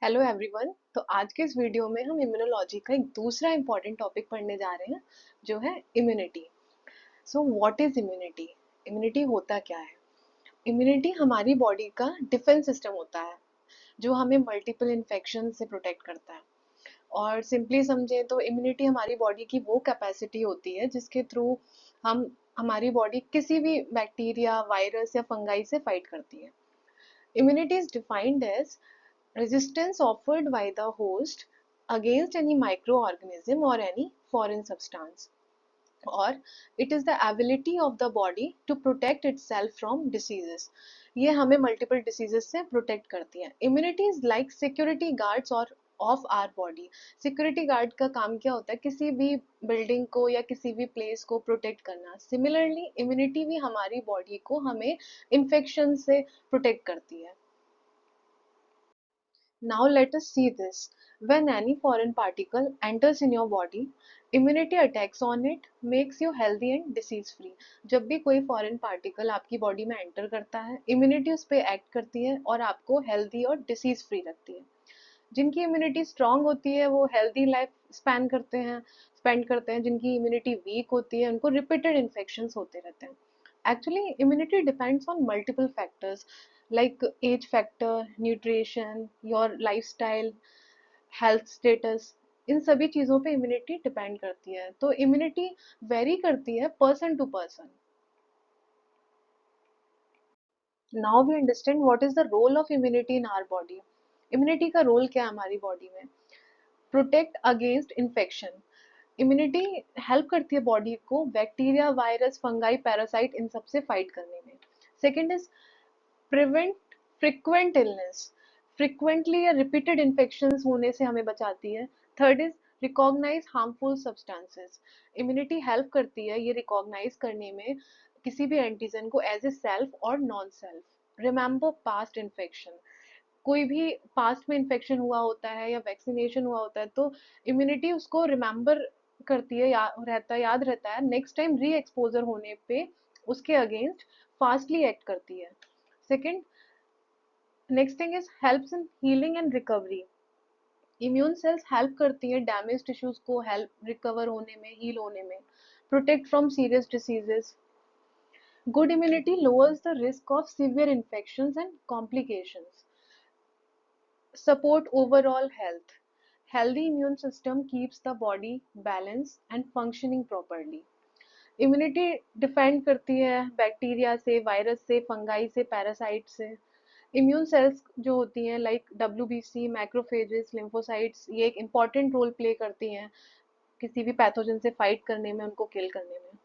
Hello everyone. तो आज के इस वीडियो में हम इम्यूनोलॉजी का एक दूसरा इंपॉर्टेंट टॉपिक पढ़ने जा रहे हैं जो है immunity. So what is immunity? Immunity होता क्या है? इम्यूनिटी हमारी बॉडी का डिफेंस सिस्टम होता है जो हमें मल्टीपल इन्फेक्शन से प्रोटेक्ट करता है। और सिंपली समझे तो इम्यूनिटी हमारी बॉडी की वो कैपेसिटी होती है जिसके थ्रू हम हमारी बॉडी किसी भी बैक्टीरिया, वायरस या फंगाई से फाइट करती है। Immunity is defined as resistance offered by the host against any microorganism or any foreign substance, or it is the ability of the body to protect itself from diseases. ये हमें multiple diseases से protect करती है. Immunity is like security guards or of our body. Security guard का काम क्या होता है? किसी भी बिल्डिंग को या किसी भी प्लेस को प्रोटेक्ट करना। सिमिलरली इम्यूनिटी भी हमारी बॉडी को हमें इन्फेक्शन से प्रोटेक्ट करती है। Now let us see this. When any foreign particle enters in your body, immunity attacks on it, makes you healthy and disease free. जब भी कोई फॉरेन पार्टिकल आपकी बॉडी में एंटर करता है, इम्यूनिटी उस पर एक्ट करती है और आपको हेल्दी और डिसीज फ्री रखती है। जिनकी इम्यूनिटी स्ट्रांग होती है वो हेल्दी लाइफ स्पेंड करते हैं। जिनकी इम्यूनिटी वीक होती है उनको रिपीटेड इन्फेक्शन होते रहते हैं। Actually immunity depends on multiple factors like age factor, nutrition, your lifestyle, health status। इन सभी चीजों पे इम्यूनिटी डिपेंड करती है। तो इम्यूनिटी वेरी करती है person to person. Now we understand what is the role of immunity in our body. Immunity का role क्या है हमारी बॉडी में? Protect against infection. Immunity help करती है बॉडी को बैक्टीरिया, वायरस, फंगाई, पैरासाइट इन सबसे फाइट करने में। Second is prevent frequent illness. Frequently या रिपीटेड इन्फेक्शन होने से हमें बचाती है। Third is recognise harmful substances. Immunity help करती है ये रिकॉग्नाइज करने में किसी भी एंटीजन को एज ए सेल्फ और non self. Remember past infection. कोई भी पास्ट में इन्फेक्शन हुआ होता है या वैक्सीनेशन हुआ होता है तो इम्यूनिटी उसको रिमेंबर करती है, याद रहता है। नेक्स्ट टाइम री एक्सपोजर होने पे उसके अगेंस्ट फास्टली एक्ट करती है। Second, next thing is helps in healing and recovery. Immune cells help करती है डैमेज टिश्यूज को हेल्प रिकवर होने में, हील होने में। Protect from serious diseases. Good immunity lowers the risk of severe infections and complications. Support overall health. Healthy immune system keeps the body balanced and functioning properly. Immunity defend करती है bacteria से, virus से, fungi से, parasite से। Immune cells जो होती हैं like WBC, macrophages, lymphocytes, ये एक इम्पॉर्टेंट रोल प्ले करती हैं किसी भी पैथोजन से फाइट करने में, उनको किल करने में।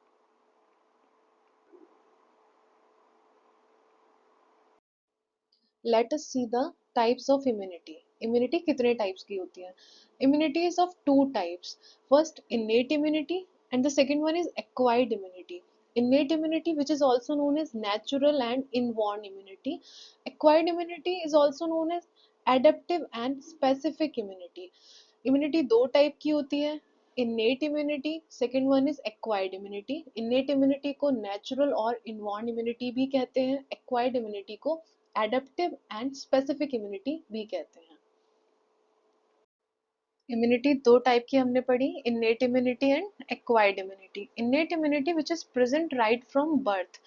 Late us see the types of immunity. Immunity कितने टाइप्स की होती है? Immunity is of two types. First innate immunity and the second one is acquired immunity. Innate immunity, which is also known as natural and inborn immunity. Acquired immunity is also known as adaptive and specific immunity. Immunity दो type की होती है, innate immunity, second one is acquired immunity. Innate immunity को natural और inborn immunity भी कहते हैं, acquired immunity को एडेप्टिव एंड स्पेसिफिक इम्यूनिटी भी कहते हैं। इम्यूनिटी दो टाइप की हमने पढ़ी, innate immunity and acquired immunity. Innate immunity which is present right from birth.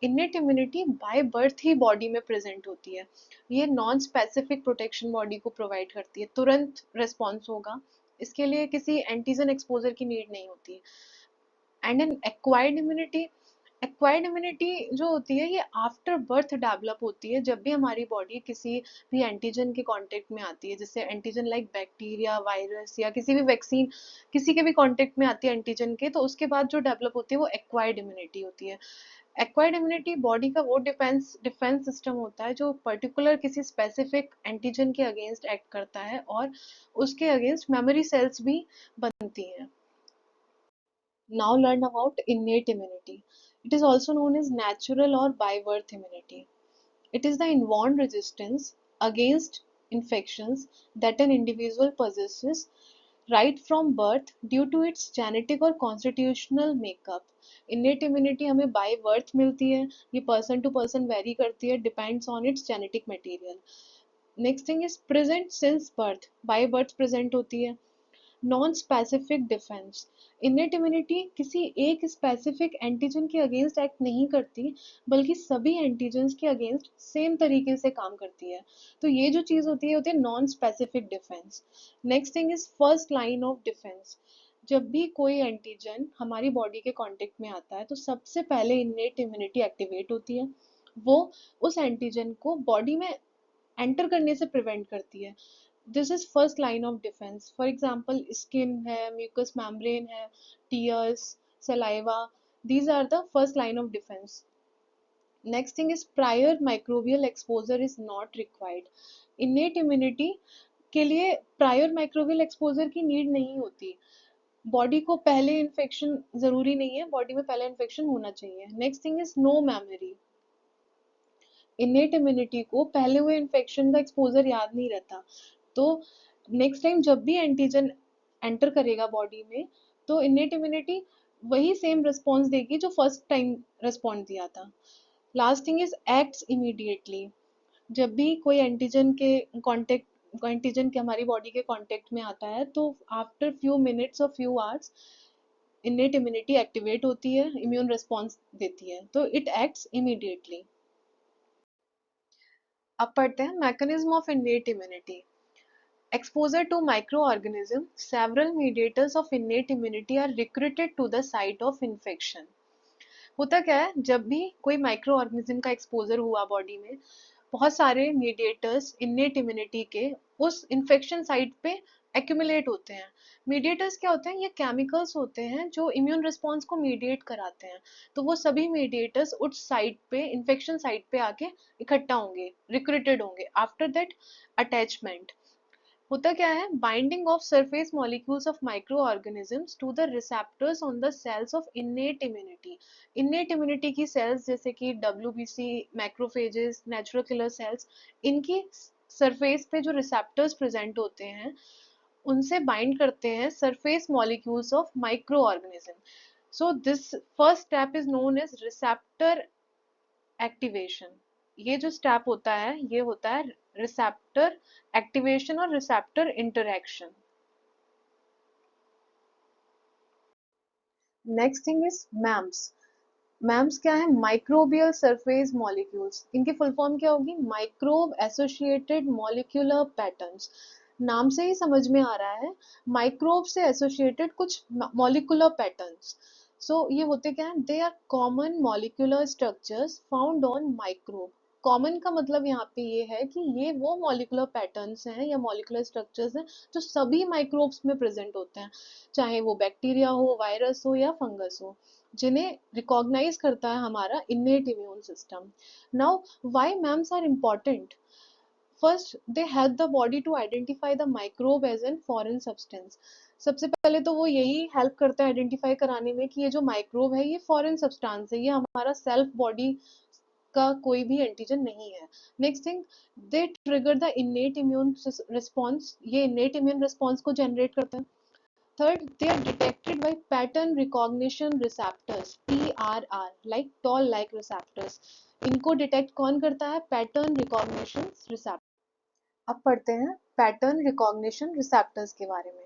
Innate immunity by birth he body में प्रेजेंट होती है। ये नॉन स्पेसिफिक प्रोटेक्शन बॉडी को प्रोवाइड करती है, तुरंत रिस्पॉन्स होगा, इसके लिए किसी एंटीजन एक्सपोजर की नीड नहीं होती। एंड एन एक्वायर्ड इम्यूनिटी जो होती है ये आफ्टर बर्थ डेवलप होती है, जब भी हमारी बॉडी किसी भी एंटीजन के कांटेक्ट में आती है, जैसे एंटीजन लाइक बैक्टीरिया, वायरस या किसी भी वैक्सीन किसी के भी कांटेक्ट में आती है एंटीजन के, तो उसके बाद जो डेवलप होती है वो एक्वायर्ड इम्यूनिटी होती है। एक्वायर्ड इम्यूनिटी बॉडी का वो डिफेंस सिस्टम होता है जो पर्टिकुलर किसी स्पेसिफिक एंटीजन के अगेंस्ट एक्ट करता है और उसके अगेंस्ट मेमोरी सेल्स भी बनती हैं। Now learn about innate immunity. It is also known as natural or by birth immunity. It is the inborn resistance against infections that an individual possesses right from birth due to its genetic or constitutional makeup. Innate immunity हमें by birth मिलती है, ये person to person vary करती है, depends on its genetic material. Next thing is present since birth, by birth present होती है। Non specific defence, innate immunity किसी एक स्पेसिफिक एंटीजन के अगेंस्ट एक्ट नहीं करती, बल्कि सभी एंटीजन्स के अगेंस्ट सेम तरीके से काम करती है। तो ये जो चीज होती है non specific defence. Next thing is first line of defence, जब भी कोई एंटीजन हमारी बॉडी के कांटेक्ट में आता है तो सबसे पहले इनेट इम्यूनिटी एक्टिवेट होती है। वो उस एंटीजन को बॉडी में एंटर करने से प्रिवेंट करती है। This is first line of defence. For example skin है, म्यूकस मेम्ब्रेन है, tears, saliva, these are the first line of defense. Next thing is prior microbial exposure is not required. Innate immunity के लिए prior microbial exposure की need नहीं होती। Body को पहले infection जरूरी नहीं है, बॉडी में पहले इन्फेक्शन होना चाहिए। Next thing is no memory, innate immunity को पहले हुए इन्फेक्शन का एक्सपोजर याद नहीं रहता। तो नेक्स्ट टाइम जब भी एंटीजन एंटर करेगा बॉडी में, तो इनेट इम्यूनिटी वही सेम रिस्पॉन्स देगी जो फर्स्ट टाइम रिस्पॉन्ड दिया था। Last thing is acts immediately, जब भी कोई एंटीजन के हमारी बॉडी के कांटेक्ट में आता है तो आफ्टर फ्यू मिनट्स और few hours innate immunity activate होती है, इम्यून रिस्पॉन्स देती है, तो इट एक्ट्स इमीडिएटली। अब पढ़ते हैं mechanism of innate immunity. Exposure to microorganisms, several mediators of innate immunity are recruited to the site of infection. होता क्या है, जब भी कोई माइक्रो ऑर्गेनिज्म का एक्सपोजर हुआ बॉडी में, बहुत सारे मीडिएटर्स इनेट इम्यूनिटी के उस इन्फेक्शन साइट पे एक्यूमुलेट होते हैं। मीडिएटर्स क्या होते हैं? ये केमिकल्स होते हैं जो इम्यून रिस्पॉन्स को मीडिएट कराते हैं। तो वो सभी मीडिएटर्स उस साइट पे, इन्फेक्शन साइट पे आके इकट्ठा होंगे, रिक्रूटेड होंगे। आफ्टर दैट अटैचमेंट होता क्या है, binding of surface molecules of micro organisms to the receptors on the cells of innate immunity. Innate immunity की सेल्स जैसे कि WBC, macrophages, natural killer cells, इनकी सरफेस पे जो रिसेप्टर्स प्रेजेंट होते हैं उनसे बाइंड करते हैं surface molecules of micro organism. So this first step is known as receptor activation. ये जो स्टेप होता है ये होता है रिसेप्टर एक्टिवेशन और receptor interaction. Next thing is MAMPs. MAMPs क्या है? Microbial surface molecules. इनकी फुल फॉर्म क्या होगी? Microbe associated molecular patterns. नाम से ही समझ में आ रहा है, माइक्रोब से एसोसिएटेड कुछ मॉलिक्यूलर पैटर्न्स। सो ये होते क्या है? They are common molecular structures found on microbe. Common का मतलब यहाँ पे ये है कि ये वो मॉलिक्यूलर पैटर्न्स हैं या मॉलिक्यूलर स्ट्रक्चर्स हैं जो सभी माइक्रोब्स में प्रेजेंट होते हैं, चाहे वो बैक्टीरिया हो, वायरस हो या फंगस हो, जिन्हें रिकॉग्नाइज करता है हमारा innate immune system. Now why MAMPs are important? First, they help the body to identify the microbe as an foreign substance. सबसे पहले तो वो यही हेल्प करता है आइडेंटिफाई कराने में कि ये जो माइक्रोब है ये फॉरेन सब्सटेंस है, ये हमारा सेल्फ बॉडी का कोई भी एंटीजन नहीं है। Next thing, they trigger the इनेट immune response, ये इनेट इम्यून रिस्पॉन्स को जनरेट करते हैं। Third, they are detected by pattern recognition receptors (PRR), like toll-like receptors. इनको डिटेक्ट कौन करता है? Pattern recognition receptor. अब पढ़ते हैं पैटर्न रिकॉग्निशन रिसेप्टर्स के बारे में।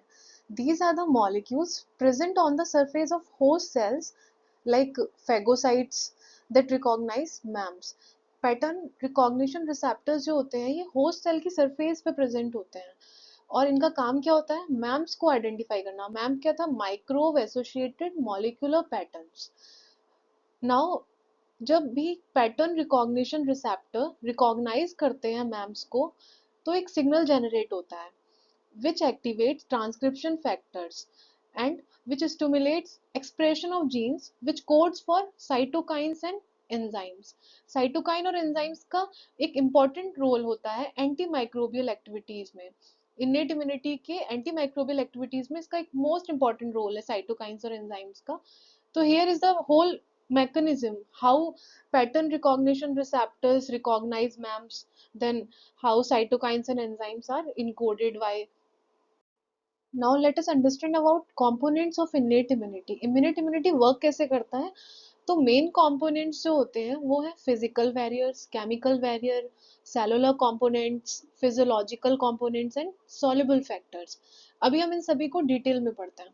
These are the molecules present on the surface of host cells like phagocytes that recognize MAMS. Pattern recognition receptors जो होते हैं ये होस्ट सेल की सरफेस पे प्रेजेंट होते हैं और इनका काम क्या होता है? मैम्स को आइडेंटिफाई करना। मैम क्या था? माइक्रोव एसोसिएटेड मॉलिक्यूलर पैटर्न्स। नाउ जब भी पैटर्न रिकॉग्निशन रिसेप्टर रिकॉग्नाइज करते हैं मैम्स को तो एक सिग्नल जनरेट होता है which activates transcription factors and which stimulates expression of genes which codes for cytokines and enzymes. Cytokine और एंजाइम्स का एक इम्पॉर्टेंट रोल होता है एंटी माइक्रोबियल एक्टिविटीज में। इनेट इम्यूनिटी के एंटी माइक्रोबियल एक्टिविटीज में इसका एक मोस्ट इम्पॉर्टेंट रोल है साइटोकाइंस और एंजाइम्स का। तो here is the whole mechanism how pattern recognition receptors recognize MAMs, then how cytokines and enzymes are encoded by. Now let us understand about components of innate immunity. Innate immunity work कैसे करता है? तो main components जो होते हैं वो है physical barriers, chemical barrier, cellular components, physiological components and soluble factors. अभी हम इन सभी को डिटेल में पढ़ते हैं।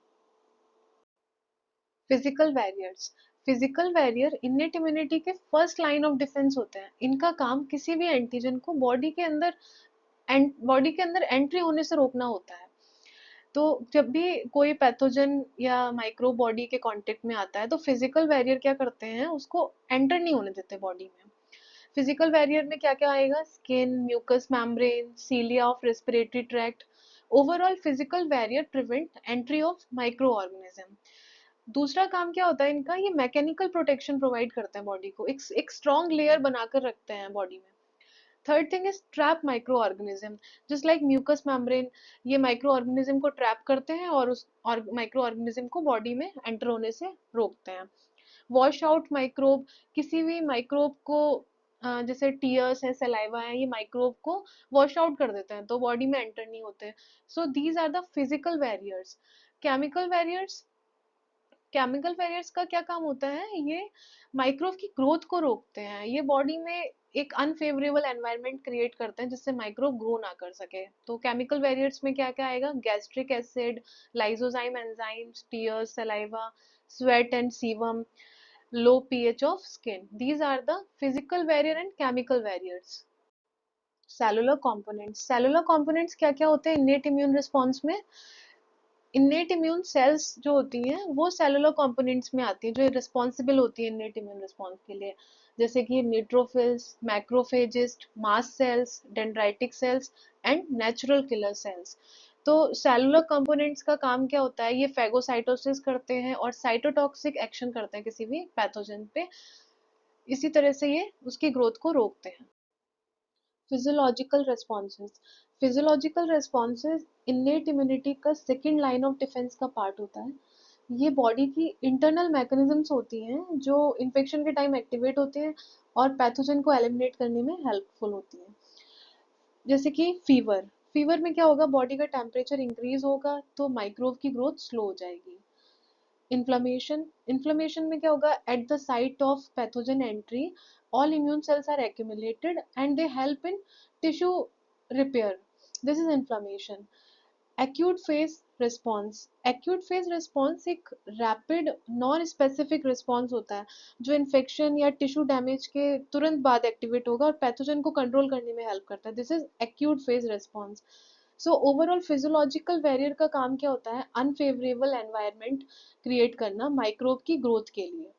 Physical barriers, physical barrier innate immunity के फर्स्ट लाइन ऑफ डिफेंस होते हैं। इनका काम किसी भी एंटीजन को बॉडी के अंदर एंट्री होने से रोकना होता है। तो जब भी कोई पैथोजन या माइक्रो बॉडी के कांटेक्ट में आता है तो फिजिकल बैरियर क्या करते हैं, उसको एंटर नहीं होने देते बॉडी में। फिजिकल बैरियर में क्या क्या आएगा, skin, mucous membrane, cilia of respiratory tract. Overall physical barrier prevent entry of micro organism. दूसरा काम क्या होता है इनका, ये मैकेनिकल प्रोटेक्शन प्रोवाइड करते हैं बॉडी को, एक स्ट्रॉन्ग लेयर बनाकर रखते हैं बॉडी में। Third thing is trap micro organism, just like mucus membrane, ये माइक्रो ऑर्गेनिज्म को ट्रैप करते हैं और उस माइक्रो ऑर्गेनिज्म को बॉडी में एंटर होने से रोकते हैं। वॉश आउट माइक्रोब, किसी भी माइक्रोब को जैसे टीयर्स है, सलाइवा है, ये माइक्रोब को वॉश आउट कर देते हैं तो बॉडी में एंटर नहीं होते। So these are the physical barriers. Chemical barriers, chemical barriers का क्या काम होता है, ये माइक्रोब की ग्रोथ को रोकते हैं। ये बॉडी में एक अनफेवरेबल एनवायरनमेंट क्रिएट करते हैं जिससे माइक्रोब ग्रो ना कर सके। तो केमिकल बैरियर्स में क्या क्या आएगा, gastric acid, lysozyme enzymes, tears, saliva, sweat and sebum, low pH of skin. These are the physical barrier and chemical barriers. Cellular components, cellular components क्या क्या होते हैं इन्नेट इम्यून रिस्पॉन्स में। इन्नेट इम्यून सेल्स जो होती हैं वो cellular components में आती हैं, जो रिस्पॉन्सिबल होती है इन्नेट इम्यून रिस्पॉन्स के लिए, जैसे कि neutrophils, macrophages, mast cells, dendritic cells and natural killer cells. तो सेलुलर कंपोनेंट्स का काम क्या होता है, ये फैगोसाइटोसिस करते हैं और साइटोटॉक्सिक एक्शन करते हैं किसी भी पैथोजन पे। इसी तरह से ये उसकी ग्रोथ को रोकते हैं। Physiological responses, physiological responses innate immunity का सेकेंड लाइन ऑफ डिफेंस का पार्ट होता है। ये बॉडी की इंटरनल मैकेनिज्म्स होती हैं जो इन्फेक्शन के टाइम एक्टिवेट होते हैं और पैथोजन को एलिमिनेट करने में हेल्पफुल होती हैं। जैसे कि फीवर, फीवर में क्या होगा, बॉडी का टेम्परेचर इंक्रीज होगा तो माइक्रोब की ग्रोथ स्लो हो जाएगी। इन्फ्लेमेशन, इन्फ्लेमेशन में क्या होगा, at the site of pathogen entry all immune cells are accumulated and they help in tissue repair. This is inflammation. Acute phase response, acute phase response एक rapid non specific response होता है जो infection या tissue damage के तुरंत बाद activate होगा और पैथोजन को कंट्रोल करने में हेल्प करता है। This is acute phase response. So overall physiological barrier का काम क्या होता है, अनफेवरेबल एनवायरनमेंट क्रिएट करना माइक्रोब की ग्रोथ के लिए।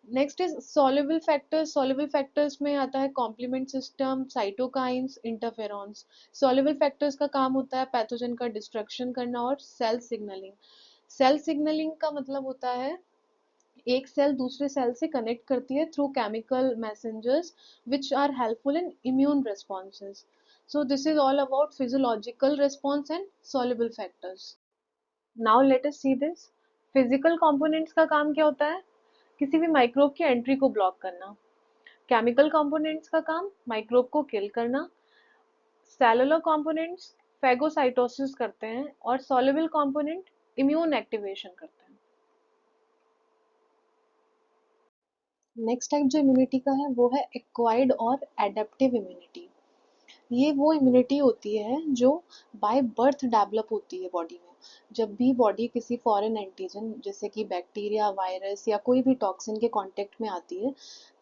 Next is soluble factors, soluble factors में आता है complement system, cytokines, interferons. Soluble factors का काम होता है पैथोजन का डिस्ट्रक्शन करना और सेल सिग्नलिंग। सेल सिग्नलिंग का मतलब होता है एक सेल दूसरे सेल से कनेक्ट करती है through chemical messengers which are helpful in immune responses. So this is all about physiological response and soluble factors. Now let us see this. Physical components का काम क्या होता है, किसी भी माइक्रोब की एंट्री को ब्लॉक करना। केमिकल कंपोनेंट्स का काम माइक्रोब को किल करना। सेलुलर कंपोनेंट्स फैगोसाइटोसिस करते हैं और सॉल्युबल कंपोनेंट इम्यून एक्टिवेशन करते हैं। नेक्स्ट टाइप जो इम्यूनिटी का है वो है एक्वायर्ड और एडेप्टिव इम्यूनिटी। ये वो इम्यूनिटी होती है जो बाय बर्थ डेवलप होती है बॉडी में। जब भी बॉडी किसी फॉरेन एंटीजन जैसे कि बैक्टीरिया, वायरस या कोई भी टॉक्सिन के कांटेक्ट में आती है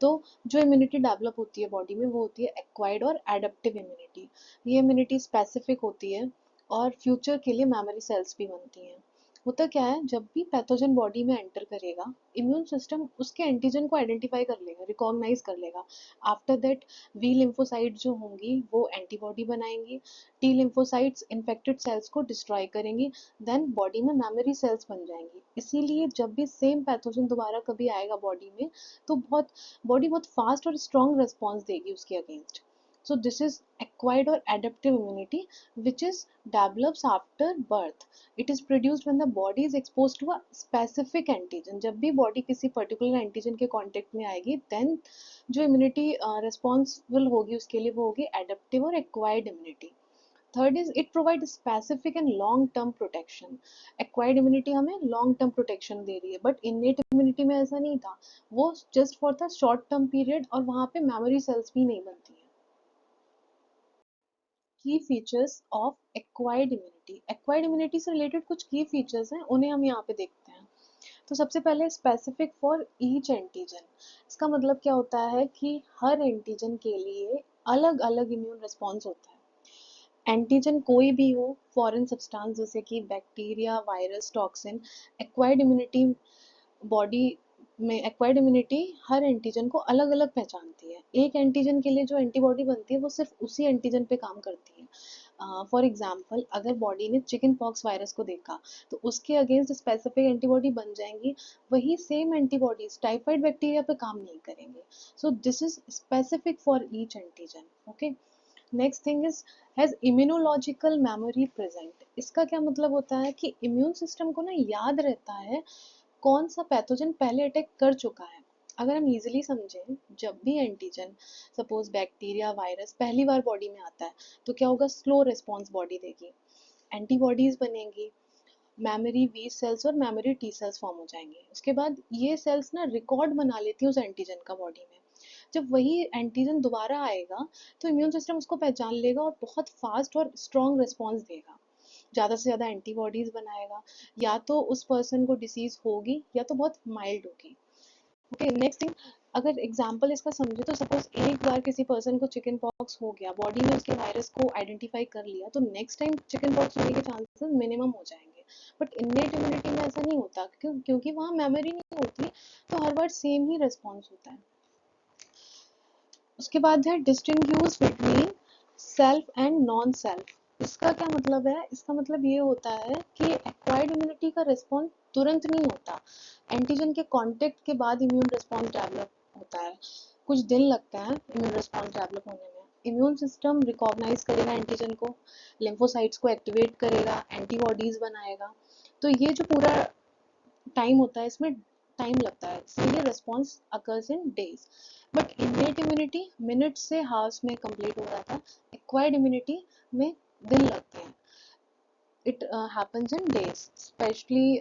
तो जो इम्यूनिटी डेवलप होती है बॉडी में वो होती है एक्वायर्ड और एडेप्टिव इम्यूनिटी। ये इम्यूनिटी स्पेसिफिक होती है और फ्यूचर के लिए मेमोरी सेल्स भी बनती हैं। होता क्या है, जब भी पैथोजन बॉडी में एंटर करेगा इम्यून सिस्टम उसके एंटीजन को आइडेंटिफाई कर लेगा, रिकॉग्नाइज कर लेगा। आफ्टर दैट वी लिम्फोसाइट जो होंगी वो एंटीबॉडी बनाएंगी, टी लिम्फोसाइट्स इन्फेक्टेड सेल्स को डिस्ट्रॉय करेंगी, देन बॉडी में मेमोरी सेल्स बन जाएंगी। इसीलिए जब भी सेम पैथोजन दोबारा कभी आएगा बॉडी में तो बॉडी बहुत फास्ट और स्ट्रॉन्ग रिस्पॉन्स देगी उसके against. So this is acquired or adaptive immunity which is develops after birth. It is produced when the body is exposed to a specific antigen. जब भी बॉडी किसी particular antigen के contact में आएगी then जो immunity responsible होगी उसके लिए वो होगी एडेप्टिव और acquired immunity. Third is it provide specific and long term protection. Acquired immunity हमें लॉन्ग टर्म प्रोटेक्शन दे रही है, बट इनेट इम्यूनिटी में ऐसा नहीं था, वो just for the short term period, और वहां पे मेमोरी सेल्स भी नहीं बनती है। की features of acquired immunity, acquired immunity से रिलेटेड कुछ की फीचर्स हैं, उन्हें हम यहाँ पे देखते हैं। तो सबसे पहले स्पेसिफिक फॉर ईच एंटीजन। इसका मतलब क्या होता है कि हर एंटीजन के लिए अलग अलग इम्यून रिस्पॉन्स होता है। एंटीजन कोई भी हो, फॉरेन सब्सटेंस जैसे कि bacteria, virus, toxin, acquired immunity body में एक्वायर्ड इम्यूनिटी हर एंटीजन को अलग अलग पहचानती है। एक एंटीजन के लिए जो एंटीबॉडी बनती है वो सिर्फ उसी एंटीजन पे काम करती है। फॉर एग्जाम्पल, अगर बॉडी ने चिकन पॉक्स वायरस को देखा तो उसके अगेंस्ट स्पेसिफिक एंटीबॉडी बन जाएंगी, वही सेम एंटीबॉडीज टाइफाइड बैक्टीरिया पे काम नहीं करेंगे। सो this is specific for each antigen. Okay, next thing is has immunological memory present. इसका क्या मतलब होता है कि इम्यून सिस्टम को ना याद रहता है कौन सा पैथोजन पहले अटैक कर चुका है। अगर हम इजीली समझें, जब भी एंटीजन सपोज बैक्टीरिया, वायरस पहली बार बॉडी में आता है तो क्या होगा, स्लो रिस्पॉन्स बॉडी देगी, एंटीबॉडीज बनेंगी, मेमोरी वी सेल्स और मेमोरी टी सेल्स फॉर्म हो जाएंगे। उसके बाद ये सेल्स ना रिकॉर्ड बना लेती है उस एंटीजन का बॉडी में। जब वही एंटीजन दोबारा आएगा तो इम्यून सिस्टम उसको पहचान लेगा और बहुत फास्ट और स्ट्रॉन्ग रिस्पॉन्स देगा, ज़्यादा से ज़्यादा एंटीबॉडीज बनाएगा। या तो उस पर्सन को डिसीज होगी या तो बहुत माइल्ड होगी। ओके, नेक्स्ट थिंग, अगर एग्जांपल इसका समझे तो सपोज एक बार किसी पर्सन को चिकन पॉक्स हो गया, बॉडी में उसके वायरस को आइडेंटिफाई कर लिया, तो नेक्स्ट टाइम चिकन पॉक्स होने के चांसेस मिनिमम हो जाएंगे। बट इन्नेट इम्यूनिटी में ऐसा नहीं होता, क्योंकि वहाँ मेमोरी नहीं होती, तो हर बार सेम ही रिस्पॉन्स होता है। उसके बाद है distinguish between self and non self. इसका क्या मतलब है, इसका मतलब ये होता है कि एक्वायर्ड इम्यूनिटी का रिस्पॉन्स तुरंत नहीं होता, एंटीजन के कांटेक्ट के बाद इम्यून रिस्पॉन्स डेवलप होता है, कुछ दिन लगता है इम्यून रिस्पॉन्स डेवलप होने में। इम्यून सिस्टम रिकॉग्नाइज करेगा एंटीजन को, लिम्फोसाइट्स को एक्टिवेट करेगा, एंटीबॉडीज बनाएगा। तो ये जो पूरा टाइम होता है, इसमें टाइम लगता है, इसलिए response occurs in days. But innate immunity minute से हावर्स में कंप्लीट हो जाता है, एक्वायर्ड इम्यूनिटी में दिन लगते हैं। It happens in days, specially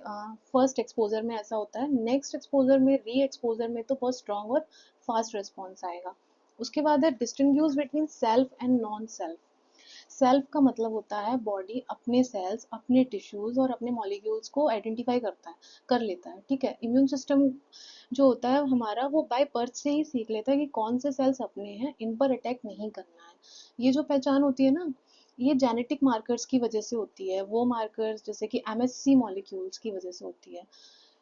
first exposure में ऐसा होता है, नेक्स्ट एक्सपोजर में, री एक्सपोजर में तो बहुत स्ट्रॉन्ग और फास्ट रिस्पॉन्स आएगा। उसके बाद है distinguish between self and non self. Self का मतलब होता है बॉडी अपने सेल्स, अपने टिश्यूज और अपने मॉलिक्यूल्स को आइडेंटिफाई कर लेता है, ठीक है। इम्यून सिस्टम जो होता है हमारा, वो बाय बर्थ से ही सीख लेता है कि कौन से सेल्स अपने हैं, इन पर अटैक नहीं करना है। ये जो पहचान होती है ना, ये जेनेटिक मार्कर्स की वजह से होती है, वो मार्कर्स जैसे कि एमएससी मॉलिक्यूल्स की वजह से होती है।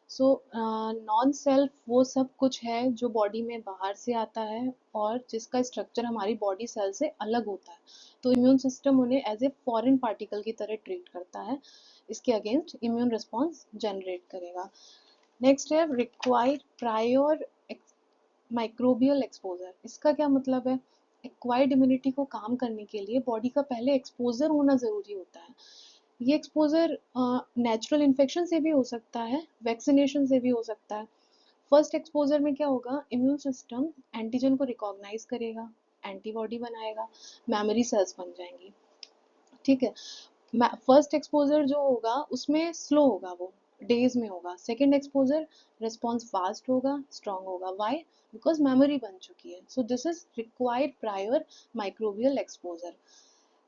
सो नॉन सेल्फ वो सब कुछ है जो बॉडी में बाहर से आता है और जिसका स्ट्रक्चर हमारी बॉडी सेल से अलग होता है, तो इम्यून सिस्टम उन्हें एज ए फॉरेन पार्टिकल की तरह ट्रीट करता है, इसके अगेंस्ट इम्यून रिस्पॉन्स जनरेट करेगा। नेक्स्ट है रिक्वायर्ड प्रायर माइक्रोबियल एक्सपोजर। इसका क्या मतलब है, एक्वायर्ड इम्यूनिटी को काम करने के लिए बॉडी का पहले एक्सपोजर होना जरूरी होता है। ये एक्सपोजर नेचुरल इन्फेक्शन से भी हो सकता है, वैक्सीनेशन से भी हो सकता है। फर्स्ट एक्सपोजर में क्या होगा, इम्यून सिस्टम एंटीजन को रिकॉग्नाइज करेगा, एंटीबॉडी बनाएगा, मेमोरी सेल्स बन जाएंगी, ठीक है। फर्स्ट एक्सपोजर जो होगा उसमें स्लो होगा, वो डेज में होगा। सेकेंड एक्सपोजर रिस्पॉन्स फास्ट होगा, स्ट्रॉन्ग होगा। वाई? बिकॉज मेमोरी बन चुकी है। So this is required prior microbial exposure.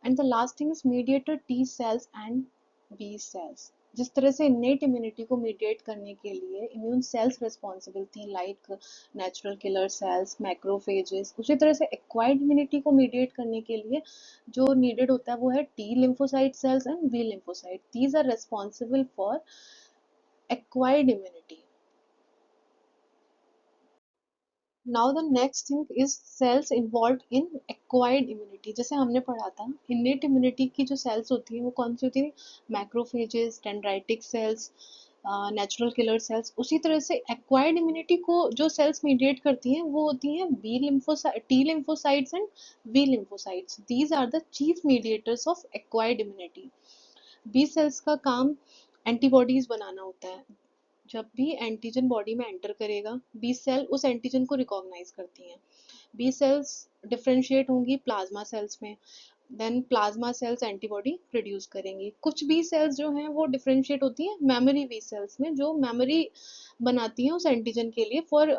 And the last thing is mediator T cells and B cells. जिस तरह से इनेट इम्यूनिटी को मीडिएट करने के लिए इम्यून सेल्स रिस्पॉन्सिबल थी, like natural killer sales, macrophages, उसी तरह से एक्वायर्ड इम्यूनिटी को मीडिएट करने के लिए जो नीडेड होता है वो है T lymphocyte cells and B lymphocyte. These are responsible for acquired immunity. Now the next thing is cells involve in acquired immunity. जैसे हमने पढ़ा था, इनेट इम्यूनिटी की जो सेल्स होती है वो कौन सी होती है, macrophages, dendritic sales, natural killer sales. उसी तरह से एक्वायर्ड इम्यूनिटी को जो सेल्स मीडिएट करती हैं वो होती हैं B lymphocyte, T lymphocytes and B lymphocytes. These are the chief mediators of acquired immunity. B cells का काम एंटीबॉडीज बनाना होता है। जब भी एंटीजन बॉडी में एंटर करेगा, बी सेल उस एंटीजन को रिकॉग्नाइज करती हैं। बी सेल्स डिफरेंशिएट होंगी प्लाज्मा सेल्स में, then plasma cells antibody produce करेंगी। कुछ बी सेल्स जो हैं वो डिफरेंशिएट होती हैं मेमोरी बी सेल्स में, जो मेमोरी बनाती हैं उस एंटीजन के लिए फॉर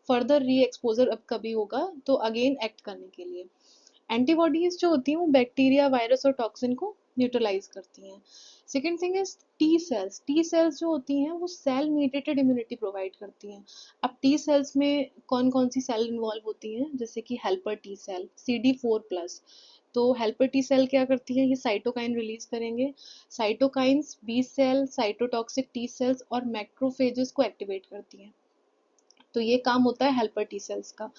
फर्दर री एक्सपोजर अब कभी होगा तो अगेन एक्ट करने के लिए। एंटीबॉडीज जो होती हैं वो बैक्टीरिया वायरस और टॉक्सिन को न्यूट्रलाइज करती हैं। Second thing is T cells. T cells जो होती हैं वो सेल मीडिएटेड इम्यूनिटी प्रोवाइड करती हैं। अब टी सेल्स में कौन कौन सी सेल इन्वॉल्व होती हैं, जैसे कि हेल्पर टी सेल CD4+। तो हेल्पर टी सेल क्या करती है, ये साइटोकाइन रिलीज करेंगे। Cytokines B cell, cytotoxic T cells और मैक्रोफेजेस को एक्टिवेट करती हैं। तो ये काम होता है हेल्पर टी सेल्स का।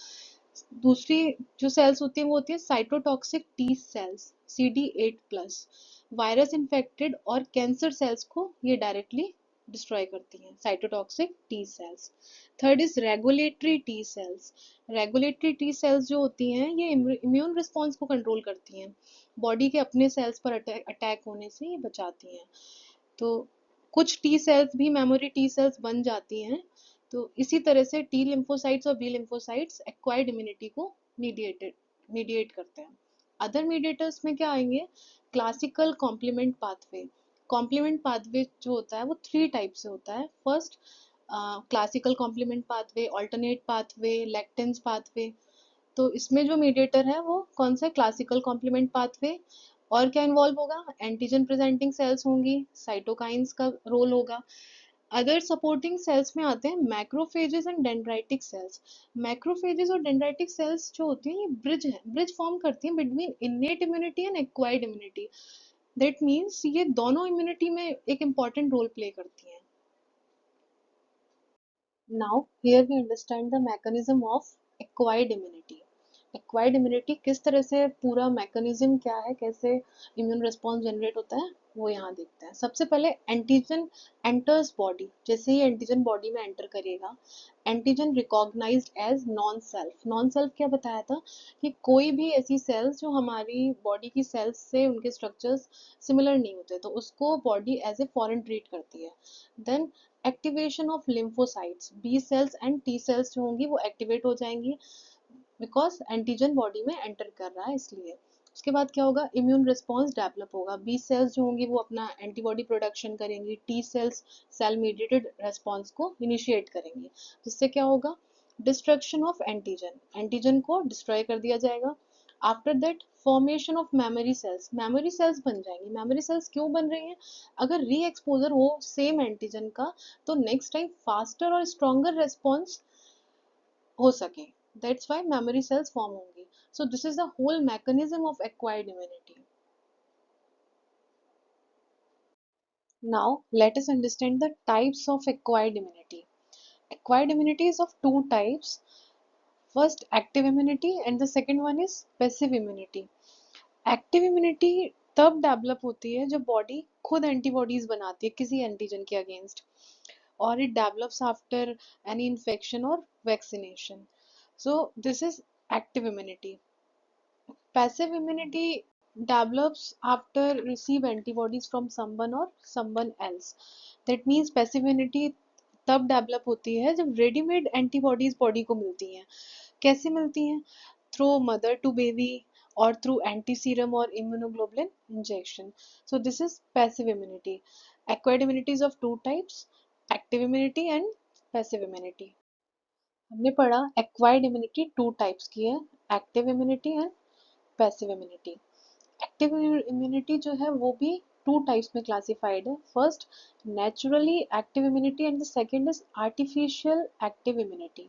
दूसरी जो सेल्स होती हैं वो होती है cytotoxic T sales CD8+। Virus infected और कैंसर सेल्स को ये डायरेक्टली डिस्ट्रॉय करती हैं, cytotoxic T sales. Third is regulatory T cells. Regulatory T cells जो होती हैं ये इम्यून रिस्पॉन्स को कंट्रोल करती हैं, बॉडी के अपने सेल्स पर अटैक होने से ये बचाती हैं। तो कुछ टी सेल्स भी मेमोरी टी सेल्स बन जाती हैं। तो इसी तरह से टी लिम्फोसाइट्स और बी लिम्फोसाइट्स एक्वायर्ड इम्यूनिटी को मीडिएट करते हैं। अदर मीडिएटर्स में क्या आएंगे, classical complement pathway. Complement pathway जो होता है वो 3 टाइप से होता है। First classical complement pathway, alternate pathway, lectins pathway. तो इसमें जो मीडिएटर है वो कौन सा है, क्लासिकल कॉम्प्लीमेंट पाथवे। और क्या इन्वॉल्व होगा, एंटीजन प्रेजेंटिंग सेल्स होंगी, साइटोकाइंस का रोल होगा। अदर सपोर्टिंग सेल्स में आते हैं macrophages and dendritic sales. Macrophages और डेंड्राइटिक सेल्स जो होती हैं ये ब्रिज फॉर्म करती हैं between innate immunity and acquired immunity. That means ये दोनों इम्यूनिटी में एक इम्पॉर्टेंट रोल प्ले करती हैं। Now here we understand the mechanism of acquired immunity. Acquired immunity किस तरह से, पूरा मैकेनिज्म क्या है, कैसे इम्यून रिस्पॉन्स जनरेट होता है, वो यहाँ देखते हैं। सबसे पहले एंटीजन एंटर्स बॉडी। जैसे ही एंटीजन बॉडी में एंटर करेगा, antigen recognized as non self. Non self क्या बताया था, कि कोई भी ऐसी सेल्स जो हमारी बॉडी की सेल्स से उनके स्ट्रक्चर्स सिमिलर नहीं होते, तो उसको body as a foreign treat करती है। Then activation of lymphocytes, B cells and T cells जो होंगी वो एक्टिवेट हो जाएंगी, बिकॉज एंटीजन बॉडी में एंटर कर रहा है इसलिए। उसके बाद क्या होगा, इम्यून रिस्पॉन्स डेवलप होगा। बी सेल्स जो होंगी वो अपना एंटीबॉडी प्रोडक्शन करेंगी, T cells cell mediated response को इनिशिएट करेंगी, जिससे क्या होगा, डिस्ट्रक्शन ऑफ एंटीजन, एंटीजन को डिस्ट्रॉय कर दिया जाएगा। After that formation of memory cells, memory cells बन जाएंगी। मेमोरी सेल्स क्यों बन रही हैं, अगर री एक्सपोजर हो सेम एंटीजन का तो नेक्स्ट टाइम फास्टर और स्ट्रॉन्गर रेस्पॉन्स हो सके। That's why memory cells form होंगी। So this is the whole mechanism of acquired immunity. Now let us understand the types of acquired immunity. Acquired immunity is of two types. First active immunity and the second one is passive immunity. Active immunity तब develop होती है जब body खुद antibodies बनाती है किसी antigen के against, और it develops after any infection और vaccination. So this is active immunity. Passive immunity develops after receive antibodies from someone or someone else. That means passive immunity तब डेवलप होती है जब रेडीमेड एंटीबॉडीज बॉडी को मिलती हैं। कैसे मिलती हैं, थ्रू मदर टू बेबी और थ्रू एंटी सीरम और immunoglobulin injection. So this is passive immunity. Acquired immunity is of two types, active immunity and passive immunity. हमने पढ़ा एक्वायर्ड इम्यूनिटी टू टाइप्स की है, active immunity and passive immunity. Active immunity जो है वो भी two types में classified है। First naturally active immunity and the second is artificial active immunity.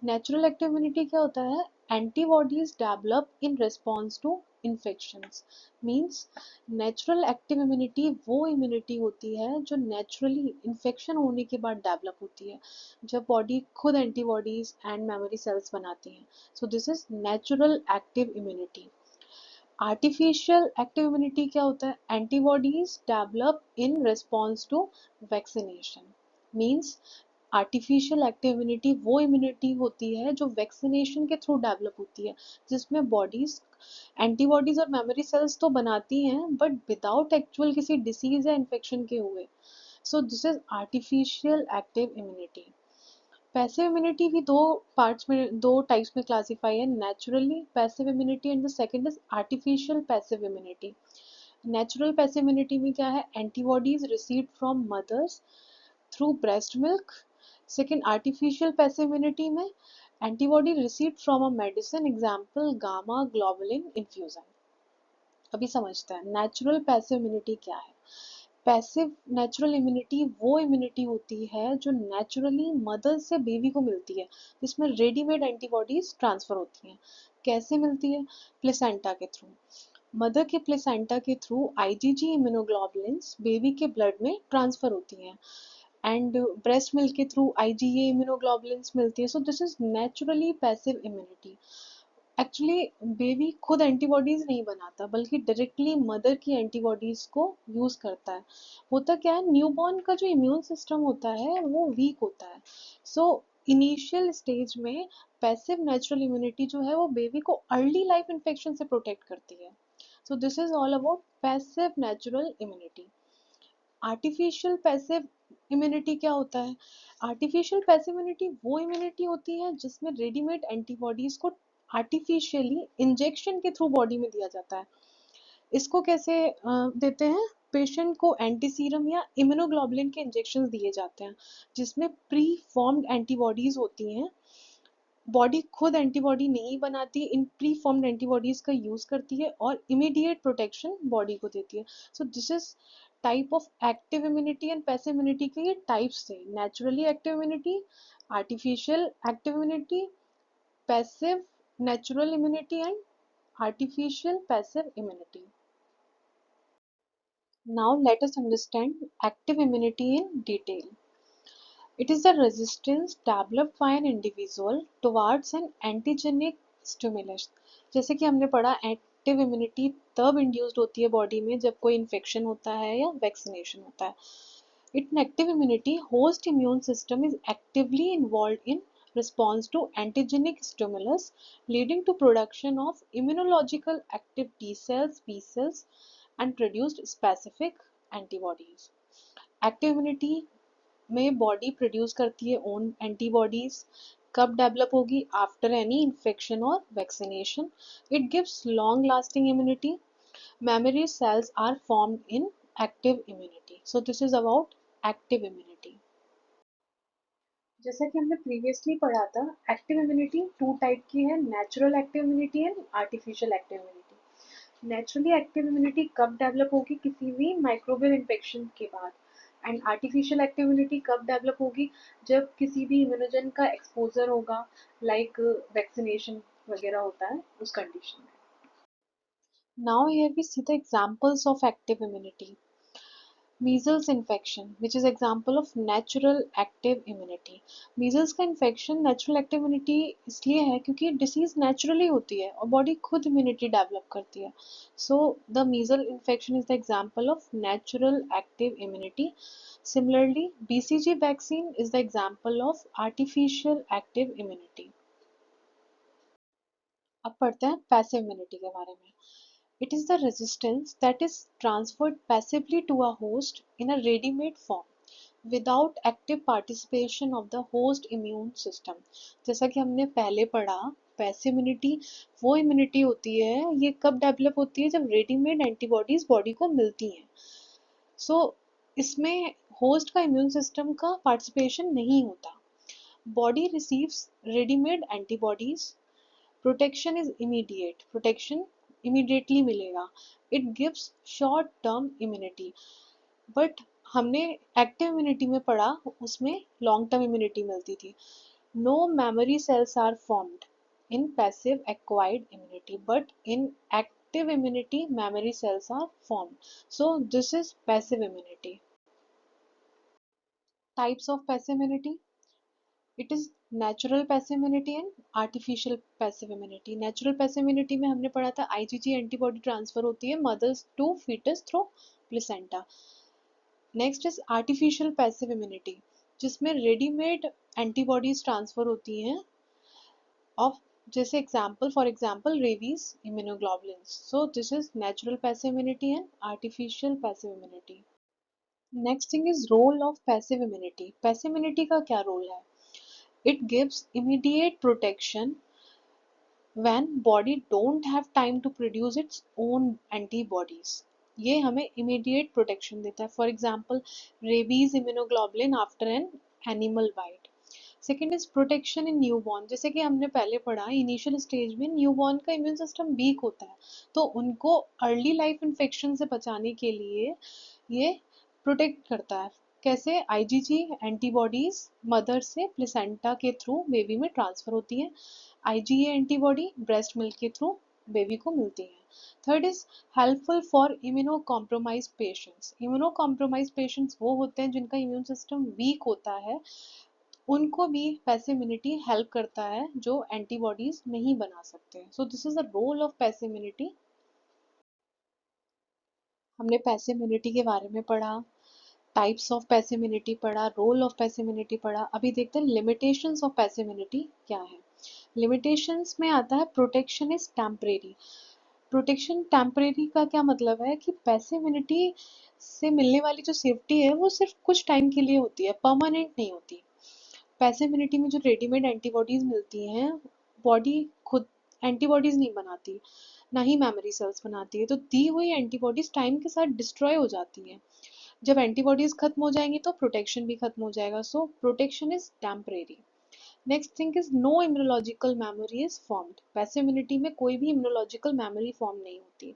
Natural active immunity क्या होता है, antibodies develop in response to infections. Means natural active immunity वो इम्यूनिटी होती है जो नेचुरली इन्फेक्शन होने के बाद डेवलप होती है, जब बॉडी खुद एंटीबॉडीज एंड मेमोरी सेल्स बनाती है। So this is natural active immunity. Artificial active immunity क्या होता है, antibodies develop in response to vaccination. Means artificial active immunity वो इम्यूनिटी होती है जो वैक्सीनेशन के थ्रू डेवलप होती है, जिसमें बॉडीज एंटीबॉडीज और मेमोरी सेल्स तो बनाती हैं बट विदाउट एक्चुअल किसी डिसीज या इन्फेक्शन के हुए। So this is artificial active immunity. Passive immunity भी दो पार्ट्स में, दो टाइप्स में क्लासिफाई है, naturally passive immunity and the second is artificial passive immunity. Natural passive immunity में क्या है, antibodies received from mothers through breast milk. Second artificial passive immunity में antibody received from a medicine, example gamma globulin infusion. अभी समझते हैं natural passive immunity क्या है। Passive natural immunity वो इम्यूनिटी होती है जो नेचुरली मदर से बेबी को मिलती है, जिसमें रेडीमेड एंटीबॉडीज ट्रांसफर होती हैं। कैसे मिलती है, प्लेसेंटा के थ्रू। मदर के प्लेसेंटा के थ्रू आईजीजी इम्यूनोग्लोबुलिन्स बेबी के ब्लड में ट्रांसफर होती हैं, एंड ब्रेस्ट मिल्क के थ्रू आईजीए इम्यूनोग्लोबुलिन्स मिलती है। So this is naturally passive immunity. Actually baby खुद एंटीबॉडीज नहीं बनाता, बल्कि डायरेक्टली मदर की एंटीबॉडीज को यूज करता है। होता क्या है, न्यूबॉर्न का जो इम्यून सिस्टम होता है वो वीक होता है। सो इनिशियल स्टेज में पैसिव नेचुरल इम्यूनिटी जो है वो बेबी को अर्ली लाइफ इन्फेक्शन से प्रोटेक्ट करती है। So this is all about passive natural immunity. Artificial passive immunity क्या होता है, आर्टिफिशियल पैसिव इम्यूनिटी वो इम्यूनिटी होती है जिसमें रेडीमेड एंटीबॉडीज को आर्टिफिशियली इंजेक्शन के थ्रू बॉडी में दिया जाता है। इसको कैसे देते हैं, पेशेंट को एंटी सीरम या इम्यूनोग्लोबुलिन के इंजेक्शन दिए जाते हैं, जिसमें प्री फॉर्म्ड एंटीबॉडीज होती हैं। बॉडी खुद एंटीबॉडी नहीं बनाती, इन प्री फॉर्म्ड एंटीबॉडीज का यूज करती है और इमीडिएट प्रोटेक्शन बॉडी को देती है। So this is type of active immunity and passive immunity के ये टाइप्स थे, naturally active immunity, artificial active immunity, passive natural immunity and artificial passive immunity. Now let us understand active immunity in detail. It is the resistance developed by an individual towards an antigenic stimulus. जैसे कि हमने पढ़ा active immunity तब induced होती है body में जब कोई इन्फेक्शन होता है या वैक्सीनेशन होता है। In active immunity, host immune system is actively involved in response to antigenic stimulus, leading to production of immunological active T cells, B cells, and produced specific antibodies. Active immunity में body produce करती है own antibodies. कब develop होगी, after any infection और vaccination. It gives long lasting immunity. memory cells are formed in active immunity. So this is about active immunity. जैसा कि हमने previously पढ़ा था, एक्टिव इम्यूनिटी टू टाइप की है, natural active immunity and artificial active immunity. Naturally active immunity कब develop होगी, किसी भी माइक्रोबियल इन्फेक्शन के बाद। एंड आर्टिफिशियल एक्टिव इम्यूनिटी कब डेवलप होगी, जब किसी भी इम्यूनोजन का एक्सपोजर होगा, लाइक वैक्सीनेशन वगैरह होता है उस कंडीशन में। Now here we see the examples of active immunity. Measles infection, which is example of natural active immunity. Measles का infection natural active immunity इसलिए है क्योंकि disease naturally होती है और body खुद immunity develop करती है. So the measles infection is the example of natural active immunity. Similarly, BCG vaccine is the example of artificial active immunity. अब पढ़ते हैं passive immunity के बारे में. It is the resistance that is transferred passively to a host in a ready-made form without active participation of the host immune system. जैसा कि हमने पहले पढ़ा, पैसिव इम्यूनिटी वो इम्यूनिटी होती है, ये कब डेवलप होती है, जब रेडीमेड एंटीबॉडीज बॉडी को मिलती हैं। सो इसमें होस्ट का इम्यून सिस्टम का पार्टिसिपेशन नहीं होता। Body receives readymade antibodies, protection is immediate, protection immediately मिलेगा। It gives short term immunity. But हमने एक्टिव इम्यूनिटी में पढ़ा, उसमें लॉन्ग टर्म इम्यूनिटी मिलती थी। No memory cells are formed in passive acquired immunity, but in active immunity memory cells are formed. So this is passive immunity. Types of passive immunity, it is natural passive immunity and artificial passive immunity. Natural passive immunity में हमने पढ़ा था IgG antibody transfer होती है mothers to foetus through placenta. Next is artificial passive immunity, जिसमें readymade antibodies transfer होती हैं of, जैसे example for example rabies immunoglobulins. So this is natural passive immunity and artificial passive immunity. Next thing is role of passive immunity. Passive immunity का क्या role है, It gives immediate protection when body don't have time to produce its own antibodies. ये हमें immediate protection देता है. For example, rabies immunoglobulin after an animal bite. Second is protection in newborn. जैसे कि हमने पहले पढ़ा, इनिशियल स्टेज में न्यूबॉर्न का इम्यून सिस्टम वीक होता है, तो उनको अर्ली लाइफ इन्फेक्शन से बचाने के लिए ये प्रोटेक्ट करता है. कैसे? आईजीजी एंटीबॉडीज मदर से प्लेसेंटा के थ्रू बेबी में ट्रांसफर होती है. आईजीए एंटीबॉडी ब्रेस्ट मिल्क के थ्रू बेबी को मिलती है. Third is helpful for immuno compromise patients. Immuno compromise patients वो होते हैं जिनका इम्यून सिस्टम वीक होता है, उनको भी पैसिव हेल्प करता है जो एंटीबॉडीज नहीं बना सकते. So this is the role of passive. हमने पैसिव के बारे में पढ़ा, टाइप्स ऑफ पैसिव पढ़ा, रोल ऑफ पैसिव पढ़ा. अभी देखते हैं लिमिटेशंस ऑफ पैसिव क्या है. लिमिटेशंस में आता है protection is temporary. Protection temporary का क्या मतलब है कि पैसिव से मिलने वाली जो सेफ्टी है वो सिर्फ कुछ टाइम के लिए होती है, परमानेंट नहीं होती. पैसिव इम्यूनिटी में जो रेडीमेड एंटीबॉडीज मिलती हैं, बॉडी खुद एंटीबॉडीज नहीं बनाती, ना ही मेमोरी सेल्स बनाती है, तो दी हुई एंटीबॉडीज टाइम के साथ डिस्ट्रॉय हो जाती हैं. जब एंटीबॉडीज खत्म हो जाएंगी तो प्रोटेक्शन भी खत्म हो जाएगा. So protection is temporary. Next thing is no immunological memory is formed. Passive immunity में कोई भी इम्यूनोलॉजिकल मेमोरी फॉर्म नहीं होती.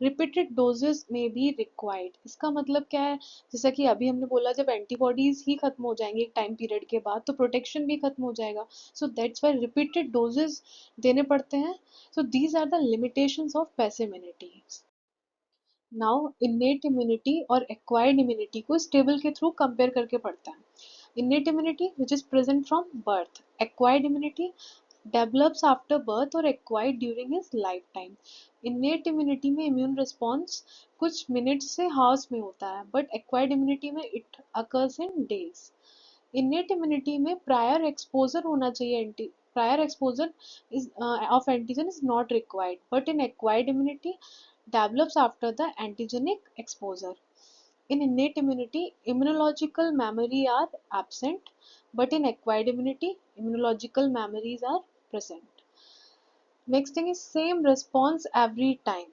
रिपीटेड डोजेस में बी रिक्वायर्ड. इसका मतलब क्या है? जैसा कि अभी हमने बोला, जब एंटीबॉडीज ही खत्म हो जाएंगे एक टाइम पीरियड के बाद तो प्रोटेक्शन भी खत्म हो जाएगा. So that's why repeated doses देने पड़ते हैं. So these are the limitations of passive immunity. Now innate immunity और एक्वायर्ड इम्यूनिटी को इस टेबल के थ्रू कंपेयर करके पढ़ते हैं. Innate immunity, which is present from birth. Acquired immunity develops after birth or acquired during his lifetime. Innate immunity में immune response कुछ minutes से hours में होता है, but acquired immunity में it occurs in days. Innate immunity में prior exposure होना चाहिए. Prior exposure is of antigen is not required, but in acquired immunity develops after the antigenic exposure. In innate immunity, immunological memory are absent, but in acquired immunity, immunological memories are present. Next thing is same response every time.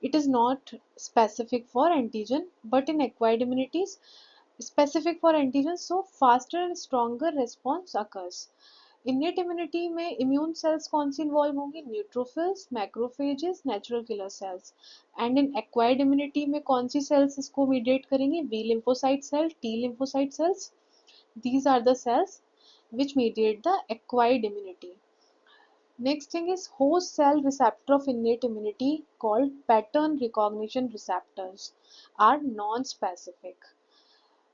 It is not specific for antigen, but in acquired immunities, specific for antigen, so faster and stronger response occurs. Innate immunity में immune cells कौन सी involve होंगी? Neutrophils, macrophages, natural killer cells. And in acquired immunity में कौन सी cells इसको mediate करेंगी? B lymphocyte cell, T lymphocyte cells. These are the cells which mediate the acquired immunity. Next thing is host cell receptor of innate immunity called pattern recognition receptors are non-specific.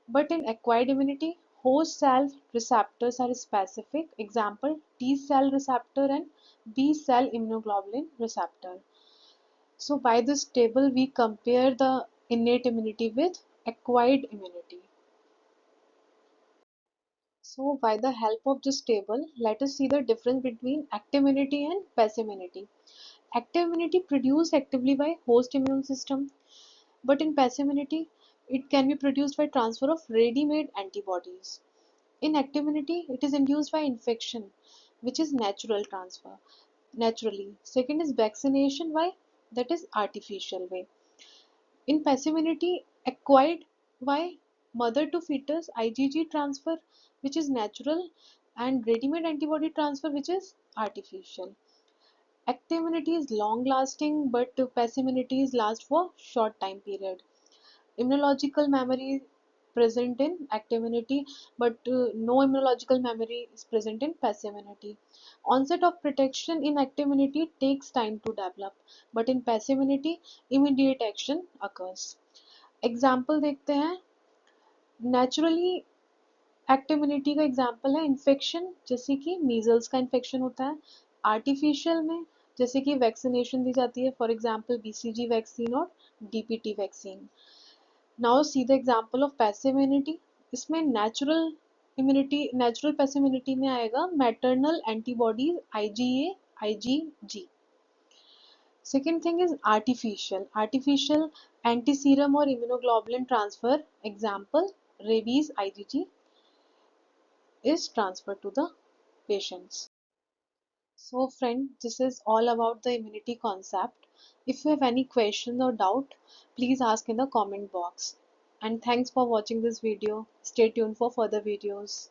But in acquired immunity, host cell receptors are specific. Example, T cell receptor and B cell immunoglobulin receptor. So by this table, we compare the innate immunity with acquired immunity. So by the help of this table, let us see the difference between active immunity and passive immunity. Active immunity produced actively by host immune system, but in passive immunity, it can be produced by transfer of ready-made antibodies. In active immunity, it is induced by infection, which is natural transfer, naturally. Second is vaccination, why? That is artificial way. In passive immunity, acquired, why? Mother to fetus IgG transfer, which is natural, and ready-made antibody transfer, which is artificial. Active immunity is long lasting, but passive immunity last for short time period. Immunological memory present in active immunity, but no immunological memory is present in passive immunity. Onset of protection in active immunity takes time to develop, but in passive immunity immediate action occurs. Example देखते हैं. Naturally active immunity का example है infection, जैसे कि measles का infection होता है. Artificial में जैसे कि वैक्सीनेशन दी जाती है, फॉर एग्जाम्पल बीसीजी वैक्सीन और DPT vaccine. Now see the example of passive immunity. इसमें नेचुरल पैसिव इम्यूनिटी में आएगा maternal antibodies IgA IgG. Second thing is artificial. Artificial antiserum or immunoglobulin transfer. Example, rabies IgG. is transferred to the patients. So friend, this is all about the immunity concept. If you have any question or doubt, please ask in the comment box. And thanks for watching this video. Stay tuned for further videos.